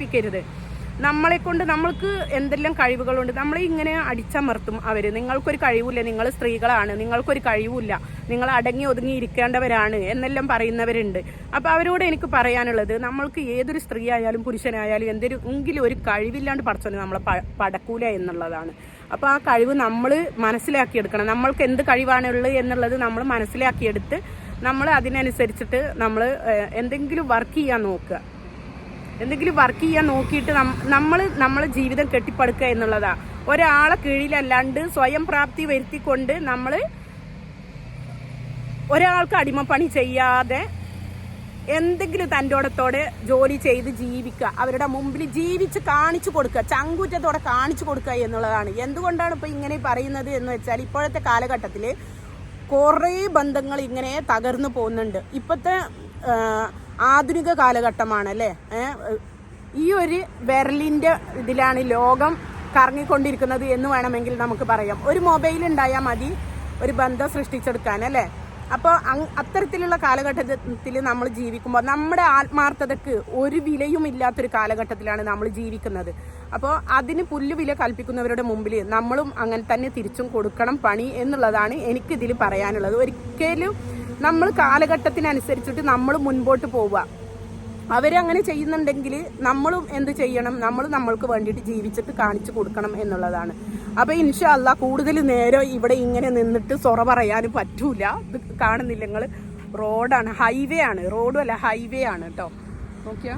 പ്പിക്കരുത്. നമ്മളെ കൊണ്ട് നമ്മൾക്ക് എന്തെല്ലാം കഴിവുകളുണ്ട് നമ്മളെ ഇങ്ങനെ അടിച്ചമർത്തും അവർ. നിങ്ങൾക്കൊരു കഴിവില്ല, നിങ്ങൾ സ്ത്രീകളാണ്, നിങ്ങൾക്കൊരു കഴിവില്ല, നിങ്ങൾ അടങ്ങി ഒതുങ്ങി ഇരിക്കേണ്ടവരാണ് എന്നെല്ലാം പറയുന്നവരുണ്ട്. അപ്പോൾ അവരോട് എനിക്ക് പറയാനുള്ളത്, നമ്മൾക്ക് ഏതൊരു സ്ത്രീ ആയാലും പുരുഷനായാലും എന്തെങ്കിലും ഒരു കഴിവില്ലാണ്ട് പഠിച്ചോണ്ട് നമ്മളെ പടക്കൂല എന്നുള്ളതാണ്. അപ്പോൾ ആ കഴിവ് നമ്മൾ മനസ്സിലാക്കിയെടുക്കണം. നമ്മൾക്ക് എന്ത് കഴിവാണുള്ളത് എന്നുള്ളത് നമ്മൾ മനസ്സിലാക്കിയെടുത്ത് നമ്മൾ അതിനനുസരിച്ചിട്ട് നമ്മൾ എന്തെങ്കിലും വർക്ക് ചെയ്യാൻ നോക്കുക. എന്തെങ്കിലും വർക്ക് ചെയ്യാൻ നോക്കിയിട്ട് നമ്മളെ ജീവിതം കെട്ടിപ്പടുക്കുക എന്നുള്ളതാണ്. ഒരാളെ കീഴിലല്ലാണ്ട് സ്വയം പ്രാപ്തി വരുത്തിക്കൊണ്ട് നമ്മൾ ഒരാൾക്ക് അടിമപ്പണി ചെയ്യാതെ എന്തെങ്കിലും തൻ്റോടത്തോടെ ജോലി ചെയ്ത് ജീവിക്കുക, അവരുടെ മുമ്പിൽ ജീവിച്ച് കാണിച്ചു കൊടുക്കുക, ചങ്കൂറ്റത്തോടെ കാണിച്ചു കൊടുക്കുക എന്നുള്ളതാണ്. എന്തുകൊണ്ടാണ് ഇപ്പോൾ ഇങ്ങനെ പറയുന്നത് എന്ന് വെച്ചാൽ, ഇപ്പോഴത്തെ കാലഘട്ടത്തിൽ കുറേ ബന്ധങ്ങൾ ഇങ്ങനെ തകർന്നു പോകുന്നുണ്ട്. ഇപ്പോഴത്തെ ആധുനിക കാലഘട്ടമാണല്ലേ. ഈ ഒരു വിരലിൻ്റെ ഇതിലാണ് ലോകം കറങ്ങിക്കൊണ്ടിരിക്കുന്നത് എന്ന് വേണമെങ്കിൽ നമുക്ക് പറയാം. ഒരു മൊബൈൽ ഉണ്ടായാൽ മതി ഒരു ബന്ധം സൃഷ്ടിച്ചെടുക്കാൻ അല്ലേ. അപ്പോൾ അത്തരത്തിലുള്ള കാലഘട്ടത്തിൽ നമ്മൾ ജീവിക്കുമ്പോൾ നമ്മുടെ ആത്മാർത്ഥതയ്ക്ക് ഒരു വിലയും ഇല്ലാത്തൊരു കാലഘട്ടത്തിലാണ് നമ്മൾ ജീവിക്കുന്നത്. അപ്പോൾ അതിന് പുല്ലുവില കൽപ്പിക്കുന്നവരുടെ മുമ്പിൽ നമ്മളും അങ്ങനെ തന്നെ തിരിച്ചും കൊടുക്കണം പണി എന്നുള്ളതാണ് എനിക്കിതിൽ പറയാനുള്ളത്. ഒരിക്കലും നമ്മൾ കാലഘട്ടത്തിനനുസരിച്ചിട്ട് നമ്മൾ മുൻപോട്ട് പോവുക. അവരങ്ങനെ ചെയ്യുന്നുണ്ടെങ്കിൽ നമ്മളും എന്ത് ചെയ്യണം, നമ്മൾക്ക് വേണ്ടിയിട്ട് ജീവിച്ചിട്ട് കാണിച്ചു കൊടുക്കണം എന്നുള്ളതാണ്. അപ്പോൾ ഇൻഷാ അല്ലാ കൂടുതൽ നേരം ഇവിടെ ഇങ്ങനെ നിന്നിട്ട് സൊറ പറയാനും പറ്റൂല. ഇത് കാണുന്നില്ല നിങ്ങൾ, റോഡാണ്, ഹൈവേ ആണ്, റോഡും അല്ല ഹൈവേ ആണ് കേട്ടോ. നോക്കിയാ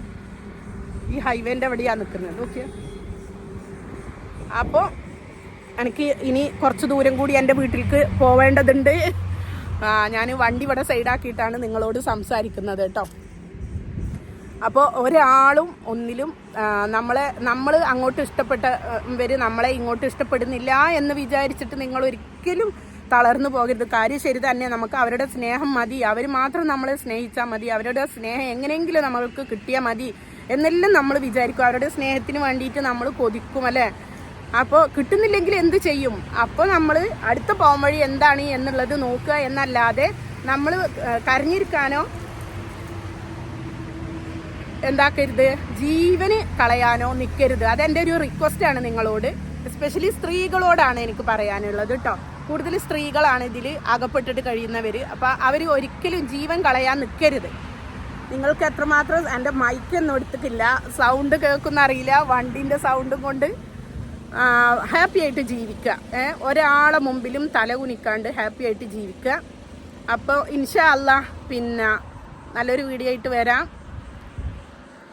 ഈ ഹൈവേൻ്റെ എവിടെയാണ് നിൽക്കുന്നത് നോക്കിയാ. അപ്പോൾ എനിക്ക് ഇനി കുറച്ച് ദൂരം കൂടി എൻ്റെ വീട്ടിലേക്ക് പോവേണ്ടതുണ്ട്. ഞാൻ വണ്ടി ഇവിടെ സൈഡാക്കിയിട്ടാണ് നിങ്ങളോട് സംസാരിക്കുന്നത് കേട്ടോ. അപ്പോൾ ഒരാളും ഒന്നിലും നമ്മൾ അങ്ങോട്ട് ഇഷ്ടപ്പെട്ടവർ നമ്മളെ ഇങ്ങോട്ട് ഇഷ്ടപ്പെടുന്നില്ല എന്ന് വിചാരിച്ചിട്ട് നിങ്ങൾ ഒരിക്കലും തളർന്നു പോകരുത്. കാര്യം ശരി തന്നെ, നമുക്ക് അവരുടെ സ്നേഹം മതി, അവർ മാത്രം നമ്മളെ സ്നേഹിച്ചാൽ മതി, അവരുടെ സ്നേഹം എങ്ങനെയെങ്കിലും നമ്മൾക്ക് കിട്ടിയാൽ മതി എന്നെല്ലാം നമ്മൾ വിചാരിക്കും. അവരുടെ സ്നേഹത്തിന് വേണ്ടിയിട്ട് നമ്മൾ കൊതിക്കും അല്ലേ. അപ്പോൾ കിട്ടുന്നില്ലെങ്കിൽ എന്ത് ചെയ്യും? അപ്പോൾ നമ്മൾ അടുത്ത പോംവഴി എന്താണ് എന്നുള്ളത് നോക്കുക എന്നല്ലാതെ നമ്മൾ കരഞ്ഞിരിക്കാനോ എന്താക്കരുത്, ജീവന് കളയാനോ നിൽക്കരുത്. അതെൻ്റെ ഒരു റിക്വസ്റ്റാണ് നിങ്ങളോട്, എസ്പെഷ്യലി സ്ത്രീകളോടാണ് എനിക്ക് പറയാനുള്ളത് കേട്ടോ. കൂടുതൽ സ്ത്രീകളാണ് ഇതിൽ അകപ്പെട്ടിട്ട് കഴിയുന്നവർ. അപ്പോൾ അവർ ഒരിക്കലും ജീവൻ കളയാൻ നിൽക്കരുത്. നിങ്ങൾക്ക് എത്രമാത്രം എൻ്റെ മൈക്കൊന്നും എടുത്തിട്ടില്ല, സൗണ്ട് കേൾക്കുന്ന അറിയില്ല, വണ്ടീൻ്റെ സൗണ്ടും കൊണ്ട് ഹാപ്പി ആയിട്ട് ജീവിക്കുക. ഒരാളെ മുമ്പിലും തല കുനിക്കാണ്ട് ഹാപ്പി ആയിട്ട് ജീവിക്കുക. അപ്പോൾ ഇൻഷാ അല്ലാ പിന്നെ നല്ലൊരു വീഡിയോ ആയിട്ട് വരാം.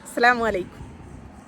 അസ്സലാമു അലൈക്കും.